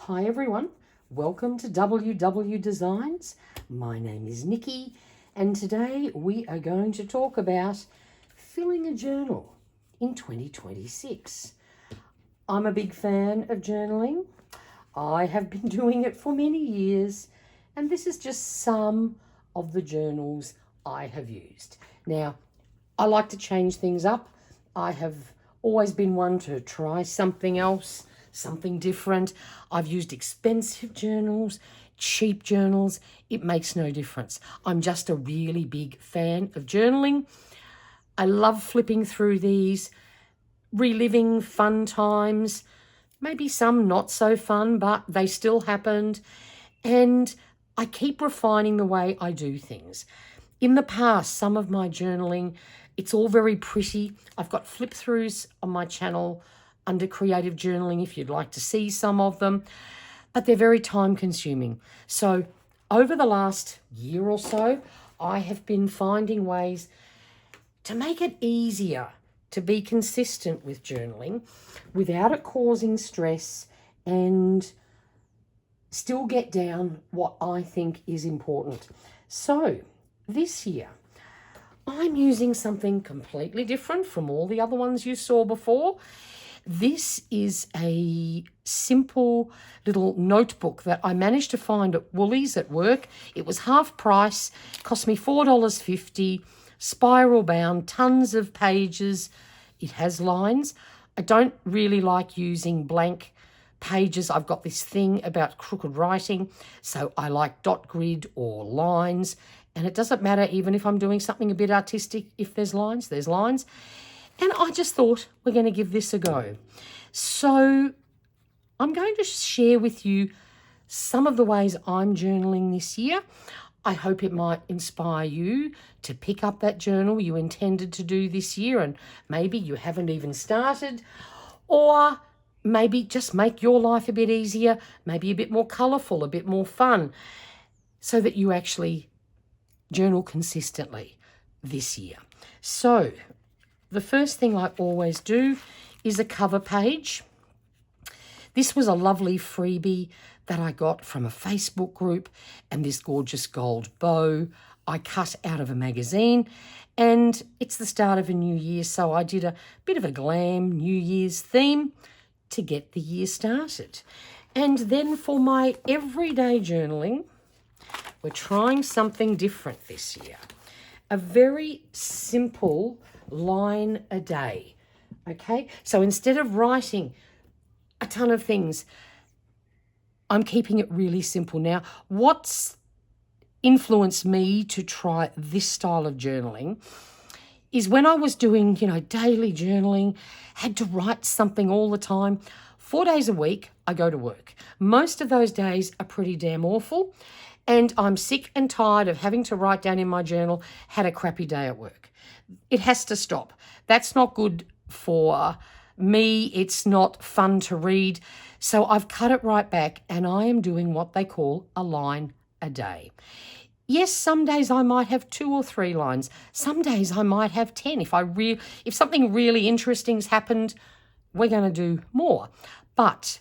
Hi everyone, welcome to WW Designs. My name is Nikki and today we are going to talk about filling a journal in 2026. I'm a big fan of journaling. I have been doing it for many years and this is just some of the journals I have used. Now, I like to change things up. I have always been one to try something else, something different. I've used expensive journals, cheap journals. It makes no difference. I'm just a really big fan of journaling. I love flipping through these, reliving fun times, maybe some not so fun, but they still happened. And I keep refining the way I do things. In the past, some of my journaling, it's all very pretty. I've got flip throughs on my channel under creative journaling if you'd like to see some of them, but they're very time consuming. So over the last year or so, I have been finding ways to make it easier to be consistent with journaling without it causing stress and still get down what I think is important. So this year, I'm using something completely different from all the other ones you saw before. This is a simple little notebook that I managed to find at Woolies at work. It was half price, cost me $4.50, spiral bound, tons of pages. It has lines. I don't really like using blank pages. I've got this thing about crooked writing, so I like dot grid or lines. And it doesn't matter even if I'm doing something a bit artistic. If there's lines, there's lines. And I just thought we're going to give this a go. So I'm going to share with you some of the ways I'm journaling this year. I hope it might inspire you to pick up that journal you intended to do this year and maybe you haven't even started, or maybe just make your life a bit easier, maybe a bit more colourful, a bit more fun, so that you actually journal consistently this year. So the first thing I always do is a cover page. This was a lovely freebie that I got from a Facebook group, and this gorgeous gold bow I cut out of a magazine, and it's the start of a new year, so I did a bit of a glam New Year's theme to get the year started. And then for my everyday journaling, we're trying something different this year. A very simple line a day, okay? So instead of writing a ton of things, I'm keeping it really simple. Now, what's influenced me to try this style of journaling is when I was doing, daily journaling, had to write something all the time. 4 days a week, I go to work. Most of those days are pretty damn awful. And I'm sick and tired of having to write down in my journal, had a crappy day at work. It has to stop. That's not good for me. It's not fun to read. So I've cut it right back and I am doing what they call a line a day. Yes, some days I might have 2 or 3 lines. Some days I might have 10. If something really interesting's happened, we're going to do more. But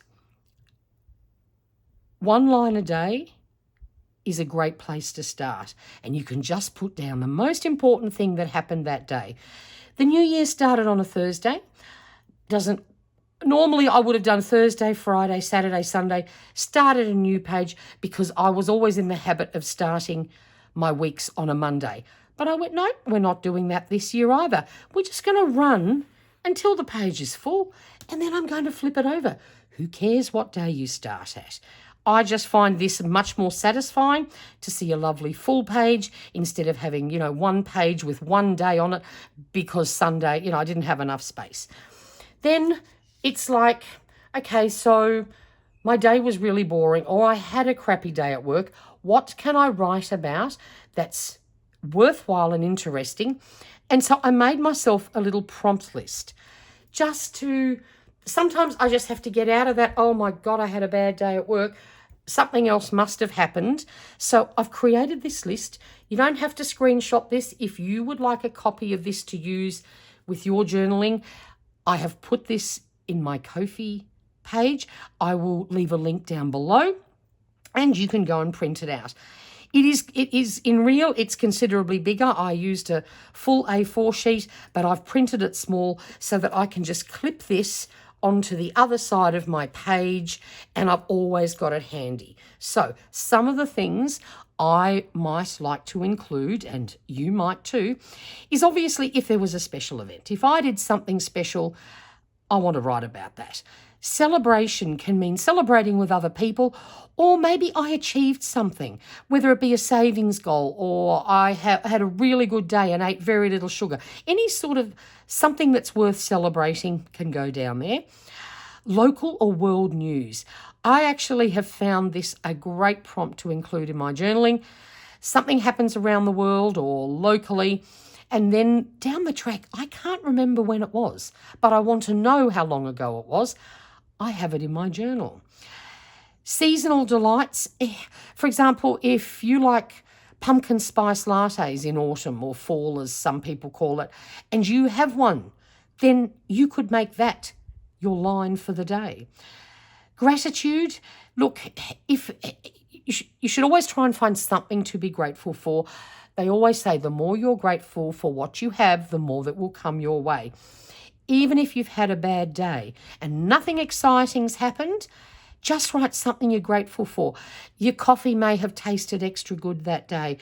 1 line a day is a great place to start. And you can just put down the most important thing that happened that day. The new year started on a Thursday. Normally I would have done Thursday, Friday, Saturday, Sunday, started a new page because I was always in the habit of starting my weeks on a Monday. But I went, no, we're not doing that this year either. We're just going to run until the page is full and then I'm going to flip it over. Who cares what day you start at? I just find this much more satisfying to see a lovely full page instead of having, one page with one day on it because Sunday, I didn't have enough space. Then it's like, okay, so my day was really boring or I had a crappy day at work. What can I write about that's worthwhile and interesting? And so I made myself a little prompt list sometimes I just have to get out of that, oh my God, I had a bad day at work. Something else must have happened. So I've created this list. You don't have to screenshot this. If you would like a copy of this to use with your journaling, I have put this in my KoFi page. I will leave a link down below and you can go and print it out. It is in real, it's considerably bigger. I used a full A4 sheet, but I've printed it small so that I can just clip this onto the other side of my page, and I've always got it handy. So some of the things I might like to include, and you might too, is obviously if there was a special event. If I did something special, I want to write about that. Celebration can mean celebrating with other people, or maybe I achieved something, whether it be a savings goal or I had a really good day and ate very little sugar. Any sort of something that's worth celebrating can go down there. Local or world news. I actually have found this a great prompt to include in my journaling. Something happens around the world or locally, and then down the track, I can't remember when it was, but I want to know how long ago it was. I have it in my journal. Seasonal delights. For example, if you like pumpkin spice lattes in autumn or fall, as some people call it, and you have one, then you could make that your line for the day. Gratitude. Look, if you should always try and find something to be grateful for. They always say the more you're grateful for what you have, the more that will come your way. Even if you've had a bad day and nothing exciting's happened, just write something you're grateful for. Your coffee may have tasted extra good that day.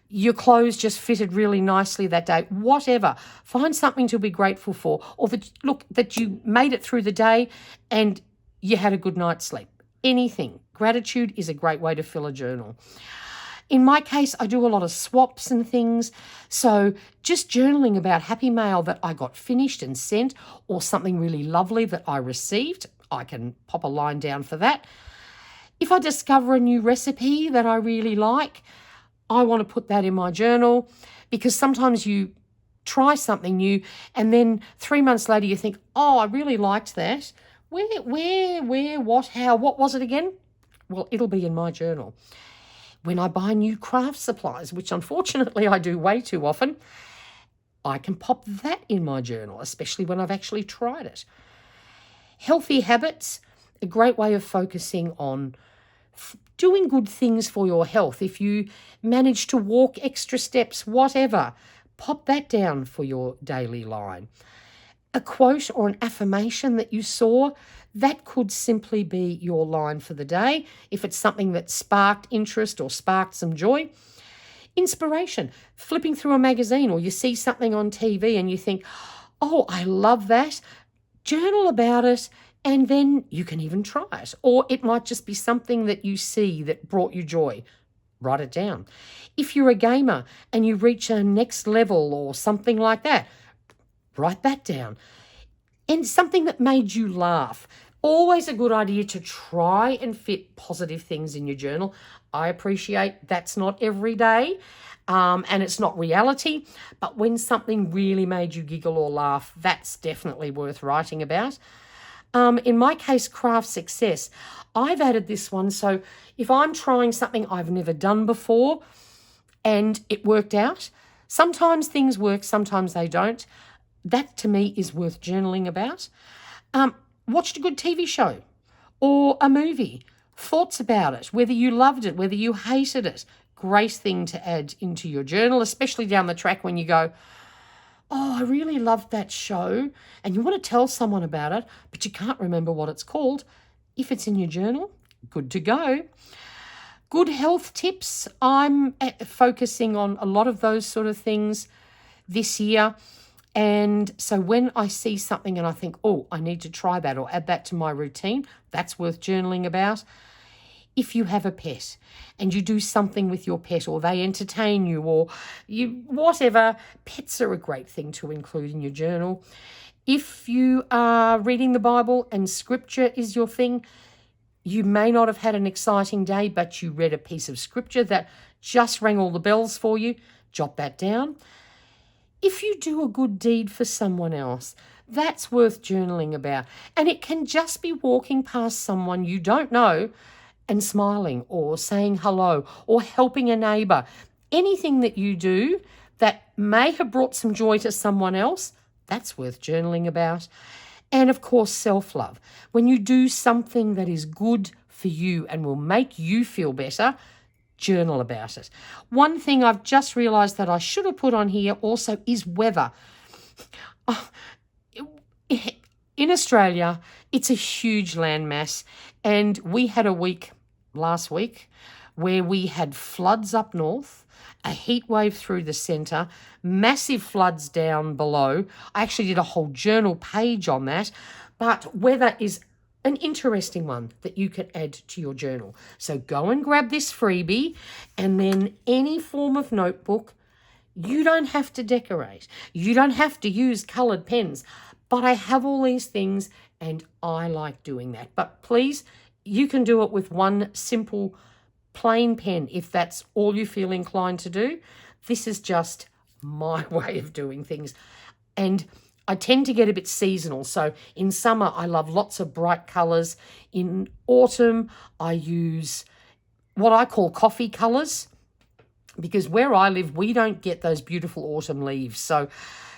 Your clothes just fitted really nicely that day. Whatever. Find something to be grateful for. Or that you made it through the day and you had a good night's sleep. Anything. Gratitude is a great way to fill a journal. In my case, I do a lot of swaps and things. So just journaling about happy mail that I got finished and sent, or something really lovely that I received, I can pop a line down for that. If I discover a new recipe that I really like, I want to put that in my journal, because sometimes you try something new and then 3 months later you think, oh, I really liked that. Where, what, how, what was it again? Well, it'll be in my journal. When I buy new craft supplies, which unfortunately I do way too often, I can pop that in my journal, especially when I've actually tried it. Healthy habits, a great way of focusing on doing good things for your health. If you manage to walk extra steps, whatever, pop that down for your daily line. A quote or an affirmation that you saw, that could simply be your line for the day, if it's something that sparked interest or sparked some joy. Inspiration, flipping through a magazine, or you see something on TV and you think, oh, I love that. Journal about it, and then you can even try it. Or it might just be something that you see that brought you joy. Write it down. If you're a gamer and you reach a next level or something like that, write that down. And something that made you laugh. Always a good idea to try and fit positive things in your journal. I appreciate that's not every day, and it's not reality, but when something really made you giggle or laugh, that's definitely worth writing about. In my case, craft success, I've added this one. So if I'm trying something I've never done before and it worked out, sometimes things work, sometimes they don't. That to me is worth journaling about. Watched a good TV show or a movie, thoughts about it, whether you loved it, whether you hated it. Great thing to add into your journal, especially down the track when you go, oh, I really loved that show, and you want to tell someone about it, but you can't remember what it's called. If it's in your journal, good to go. Good health tips. I'm focusing on a lot of those sort of things this year. And so when I see something and I think, oh, I need to try that or add that to my routine, that's worth journaling about. If you have a pet and you do something with your pet, or they entertain you, or you whatever, pets are a great thing to include in your journal. If you are reading the Bible and scripture is your thing, you may not have had an exciting day, but you read a piece of scripture that just rang all the bells for you, jot that down. If you do a good deed for someone else, that's worth journaling about. And it can just be walking past someone you don't know and smiling, or saying hello, or helping a neighbour. Anything that you do that may have brought some joy to someone else, that's worth journaling about. And of course, self-love. When you do something that is good for you and will make you feel better, journal about it. One thing I've just realised that I should have put on here also is weather. In Australia, it's a huge landmass, and we had a week last week where we had floods up north, a heat wave through the centre, massive floods down below. I actually did a whole journal page on that, but weather is an interesting one that you can add to your journal. So go and grab this freebie, and then any form of notebook. You don't have to decorate. You don't have to use coloured pens. But I have all these things and I like doing that. But please, you can do it with one simple plain pen if that's all you feel inclined to do. This is just my way of doing things. And I tend to get a bit seasonal. So in summer, I love lots of bright colours. In autumn, I use what I call coffee colours, because where I live, we don't get those beautiful autumn leaves. So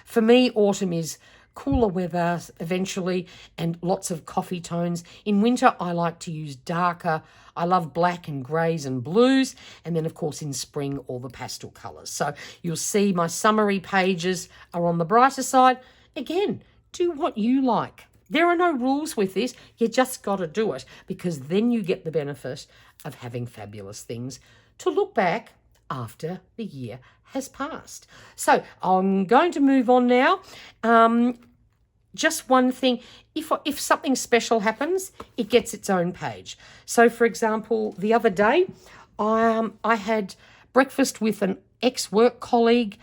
for me, autumn is cooler weather eventually and lots of coffee tones. In winter, I like to use darker. I love black and greys and blues. And then, of course, in spring, all the pastel colours. So you'll see my summary pages are on the brighter side. Again, do what you like. There are no rules with this. You just got to do it, because then you get the benefit of having fabulous things to look back after the year has passed. So I'm going to move on now. Just one thing, if something special happens, it gets its own page. So for example, the other day, I had breakfast with an ex-work colleague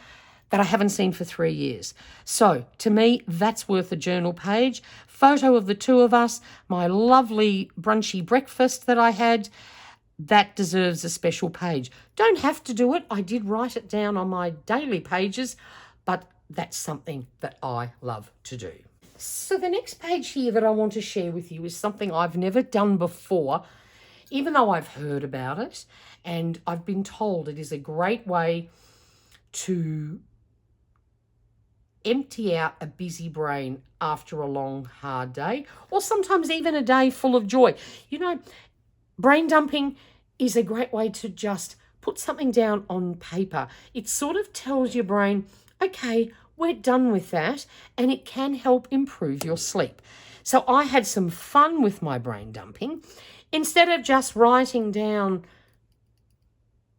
that I haven't seen for 3 years. So to me, that's worth a journal page. Photo of the two of us, my lovely brunchy breakfast that I had, that deserves a special page. Don't have to do it. I did write it down on my daily pages, but that's something that I love to do. So the next page here that I want to share with you is something I've never done before, even though I've heard about it, and I've been told it is a great way to empty out a busy brain after a long, hard day, or sometimes even a day full of joy. You know, brain dumping is a great way to just put something down on paper. It sort of tells your brain, okay, we're done with that, and it can help improve your sleep. So I had some fun with my brain dumping. Instead of just writing down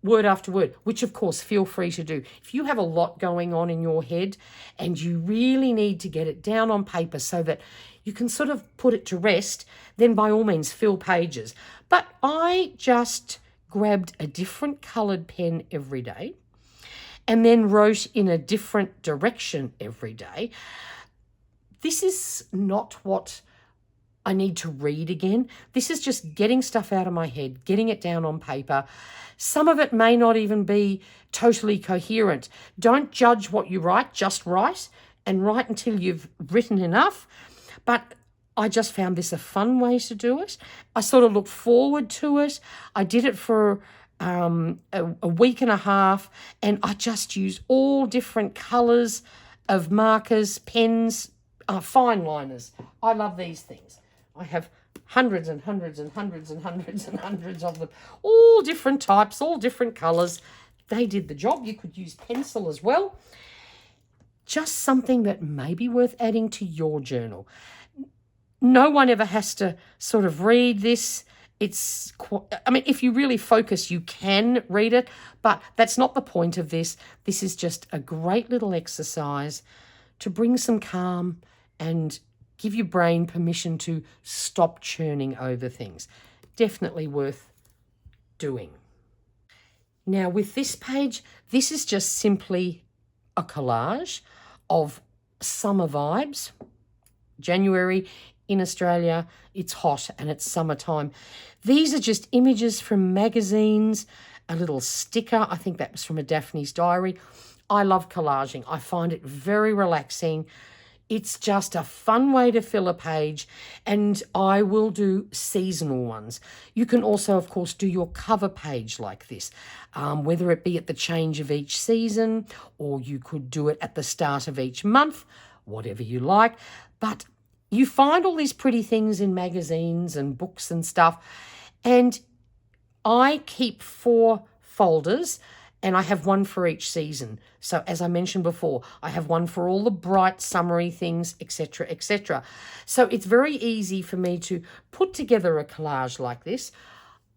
word after word, which of course feel free to do. If you have a lot going on in your head and you really need to get it down on paper so that you can sort of put it to rest, then by all means fill pages. But I just grabbed a different coloured pen every day and then wrote in a different direction every day. This is not what I need to read again. This is just getting stuff out of my head, getting it down on paper. Some of it may not even be totally coherent. Don't judge what you write, just write, and write until you've written enough. But I just found this a fun way to do it. I sort of look forward to it. I did it for a week and a half, and I just used all different colours of markers, pens, fine liners. I love these things. I have hundreds and hundreds and hundreds and hundreds and hundreds of them, all different types, all different colours. They did the job. You could use pencil as well. Just something that may be worth adding to your journal. No one ever has to sort of read this. I mean, if you really focus, you can read it, but that's not the point of this. This is just a great little exercise to bring some calm and give your brain permission to stop churning over things. Definitely worth doing. Now with this page, this is just simply a collage of summer vibes. January in Australia, it's hot and it's summertime. These are just images from magazines, a little sticker. I think that was from a Daphne's Diary. I love collaging. I find it very relaxing. It's just a fun way to fill a page, and I will do seasonal ones. You can also, of course, do your cover page like this, whether it be at the change of each season, or you could do it at the start of each month, whatever you like. But you find all these pretty things in magazines and books and stuff, and I keep 4 folders, and I have one for each season. So as I mentioned before, I have one for all the bright summery things, etc., etc. So it's very easy for me to put together a collage like this.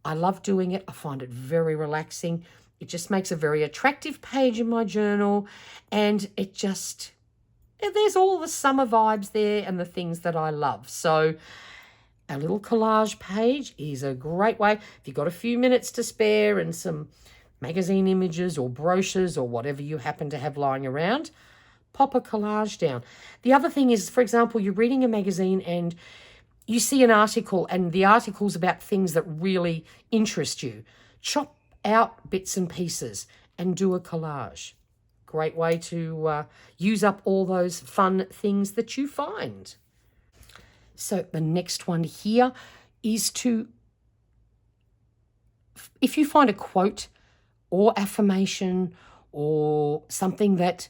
I love doing it. I find it very relaxing. It just makes a very attractive page in my journal, and there's all the summer vibes there and the things that I love. So a little collage page is a great way. If you've got a few minutes to spare and some magazine images or brochures or whatever you happen to have lying around, pop a collage down. The other thing is, for example, you're reading a magazine and you see an article, and the article's about things that really interest you. Chop out bits and pieces and do a collage. Great way to use up all those fun things that you find. So the next one here is if you find a quote or affirmation or something that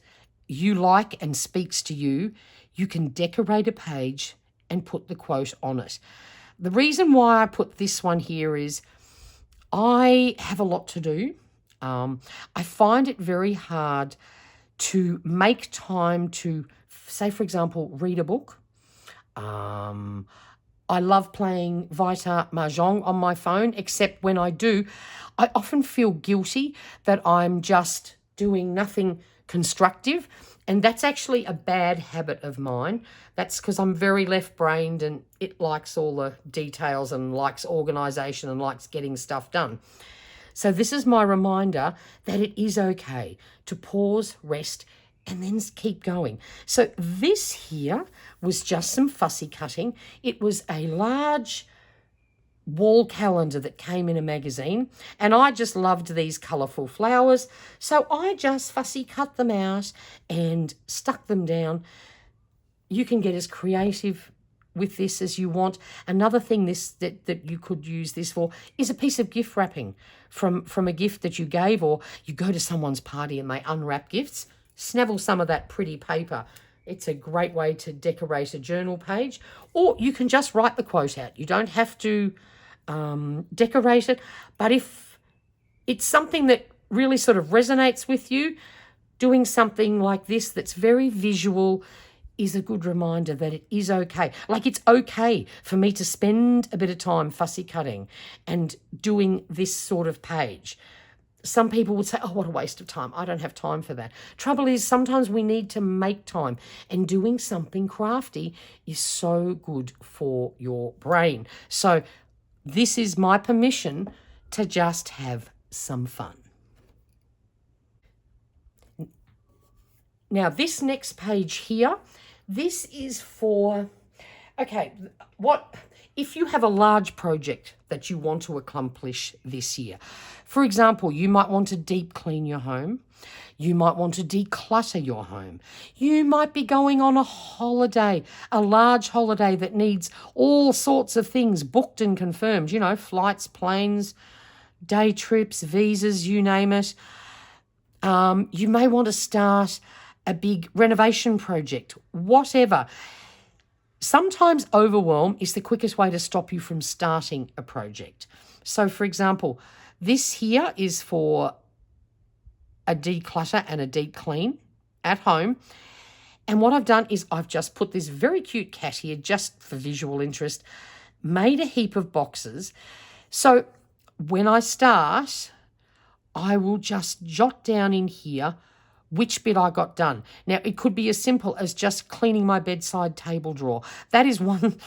you like and speaks to you, you can decorate a page and put the quote on it. The reason why I put this one here is I have a lot to do. I find it very hard to make time to, say, for example, read a book. I love playing Vita Mahjong on my phone, except when I do, I often feel guilty that I'm just doing nothing constructive. And that's actually a bad habit of mine. That's because I'm very left-brained, and it likes all the details and likes organisation and likes getting stuff done. So this is my reminder that it is okay to pause, rest, and then keep going. So this here was just some fussy cutting. It was a large wall calendar that came in a magazine, and I just loved these colourful flowers, so I just fussy cut them out and stuck them down. You can get as creative with this as you want. Another thing that you could use this for is a piece of gift wrapping from a gift that you gave, or you go to someone's party and they unwrap gifts. Snavel some of that pretty paper. It's a great way to decorate a journal page. Or you can just write the quote out. You don't have to decorate it. But if it's something that really sort of resonates with you, doing something like this that's very visual is a good reminder that it is okay. Like, it's okay for me to spend a bit of time fussy cutting and doing this sort of page. Some people would say, oh, what a waste of time. I don't have time for that. Trouble is, sometimes we need to make time, and doing something crafty is so good for your brain. So this is my permission to just have some fun. Now, this next page here, this is for, okay, if you have a large project that you want to accomplish this year. For example, you might want to deep clean your home. You might want to declutter your home. You might be going on a holiday, a large holiday that needs all sorts of things booked and confirmed, flights, planes, day trips, visas, you name it. You may want to start a big renovation project, whatever. Sometimes overwhelm is the quickest way to stop you from starting a project. So, for example, this here is for a declutter and a deep clean at home. And what I've done is I've just put this very cute cat here just for visual interest, made a heap of boxes. So when I start, I will just jot down in here which bit I got done. Now, it could be as simple as just cleaning my bedside table drawer. That is one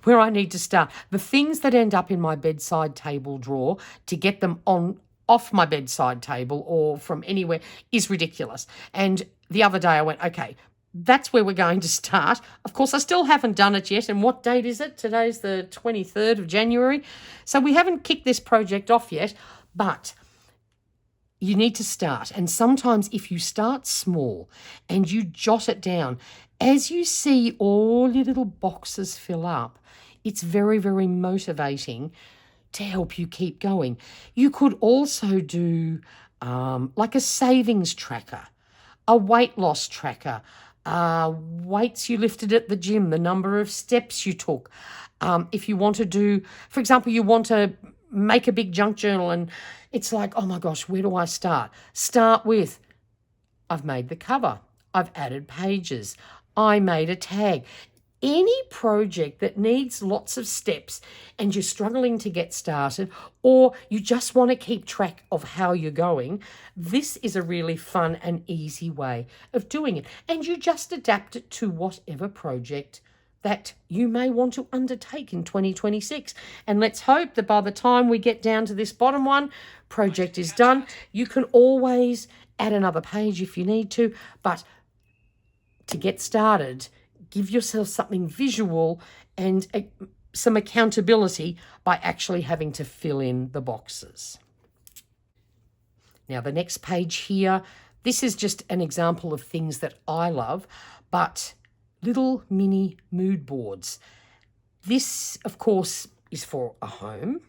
where I need to start. The things that end up in my bedside table drawer, to get them off my bedside table or from anywhere, is ridiculous. And the other day I went, okay, that's where we're going to start. Of course, I still haven't done it yet. And what date is it? Today's the 23rd of January. So we haven't kicked this project off yet, but you need to start. And sometimes if you start small and you jot it down, as you see all your little boxes fill up, it's very, very motivating to help you keep going. You could also do like a savings tracker, a weight loss tracker, weights you lifted at the gym, the number of steps you took. If you want to do, for example, you want to make a big junk journal and it's like, oh my gosh, where do I start? Start with, I've made the cover. I've added pages. I made a tag. Any project that needs lots of steps and you're struggling to get started, or you just want to keep track of how you're going, this is a really fun and easy way of doing it. And you just adapt it to whatever project that you may want to undertake in 2026. And let's hope that by the time we get down to this bottom one, project is done. You can always add another page if you need to, but to get started, give yourself something visual and some accountability by actually having to fill in the boxes. Now, the next page here, this is just an example of things that I love, but little mini mood boards. This, of course, is for a home.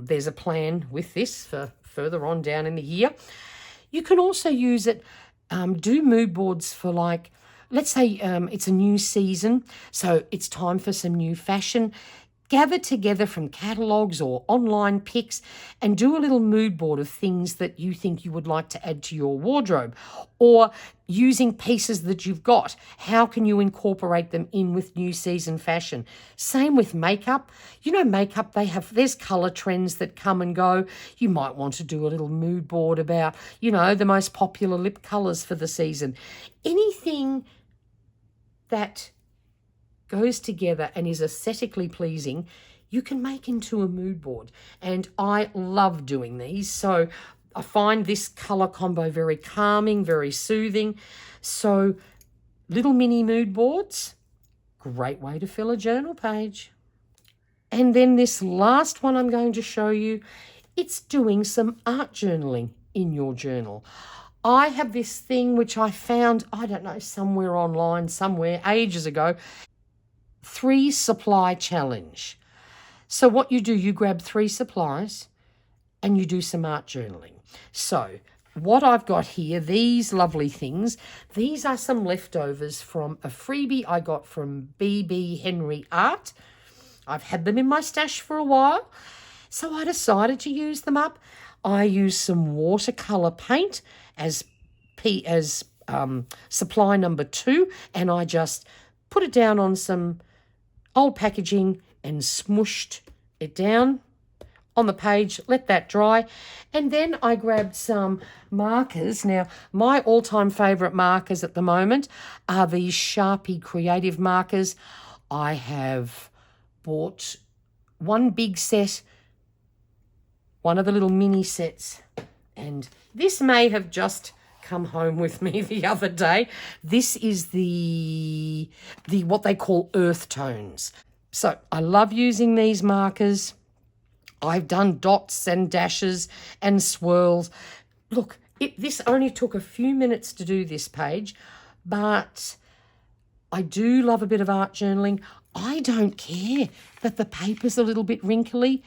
There's a plan with this for further on down in the year. You can also use it, do mood boards for, like, let's say it's a new season, so it's time for some new fashion. Gather together from catalogues or online pics and do a little mood board of things that you think you would like to add to your wardrobe, or using pieces that you've got. How can you incorporate them in with new season fashion? Same with makeup. You know, makeup, there's colour trends that come and go. You might want to do a little mood board about, you know, the most popular lip colours for the season. Anything that goes together and is aesthetically pleasing, you can make into a mood board. And I love doing these. So I find this colour combo very calming, very soothing. So little mini mood boards, great way to fill a journal page. And then this last one I'm going to show you, it's doing some art journaling in your journal. I have this thing which I found, I don't know, somewhere online, somewhere ages ago, 3 supply challenge. So what you do, you grab 3 supplies and you do some art journaling. So what I've got here, these lovely things, these are some leftovers from a freebie I got from BB Henry Art. I've had them in my stash for a while, so I decided to use them up. I used some watercolour paint as supply number 2, and I just put it down on some old packaging and smooshed it down on the page, let that dry. And then I grabbed some markers. Now, my all-time favourite markers at the moment are these Sharpie Creative markers. I have bought one big set, one of the little mini sets, and this may have just come home with me the other day. This is the what they call earth tones. So I love using these markers. I've done dots and dashes and swirls. Look, this only took a few minutes to do this page, but I do love a bit of art journaling. I don't care that the paper's a little bit wrinkly.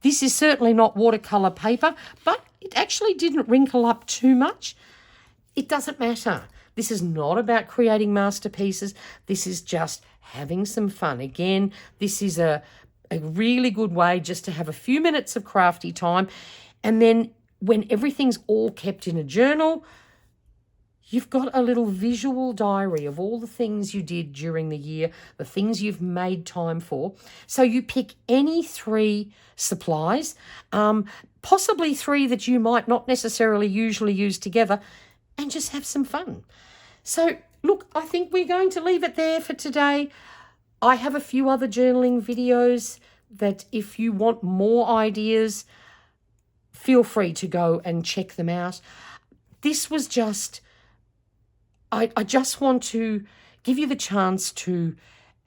This is certainly not watercolour paper, but it actually didn't wrinkle up too much. It doesn't matter. This is not about creating masterpieces. This is just having some fun. Again, this is a really good way just to have a few minutes of crafty time. And then when everything's all kept in a journal, you've got a little visual diary of all the things you did during the year, the things you've made time for. So you pick any 3 supplies, possibly 3 that you might not necessarily usually use together, and just have some fun. So look, I think we're going to leave it there for today. I have a few other journaling videos that if you want more ideas, feel free to go and check them out. This was just, I just want to give you the chance to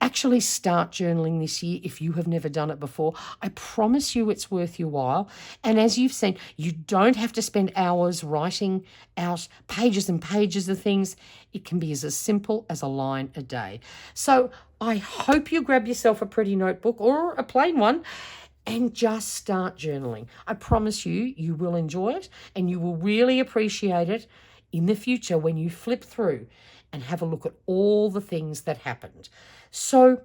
actually start journaling this year if you have never done it before. I promise you it's worth your while. And as you've seen, you don't have to spend hours writing out pages and pages of things. It can be as simple as a line a day. So I hope you grab yourself a pretty notebook or a plain one and just start journaling. I promise you, you will enjoy it and you will really appreciate it in the future when you flip through and have a look at all the things that happened. So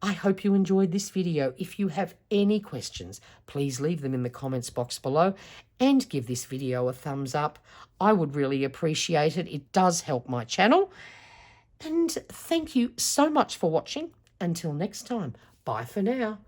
I hope you enjoyed this video. If you have any questions, please leave them in the comments box below and give this video a thumbs up. I would really appreciate it. It does help my channel. And thank you so much for watching. Until next time, bye for now.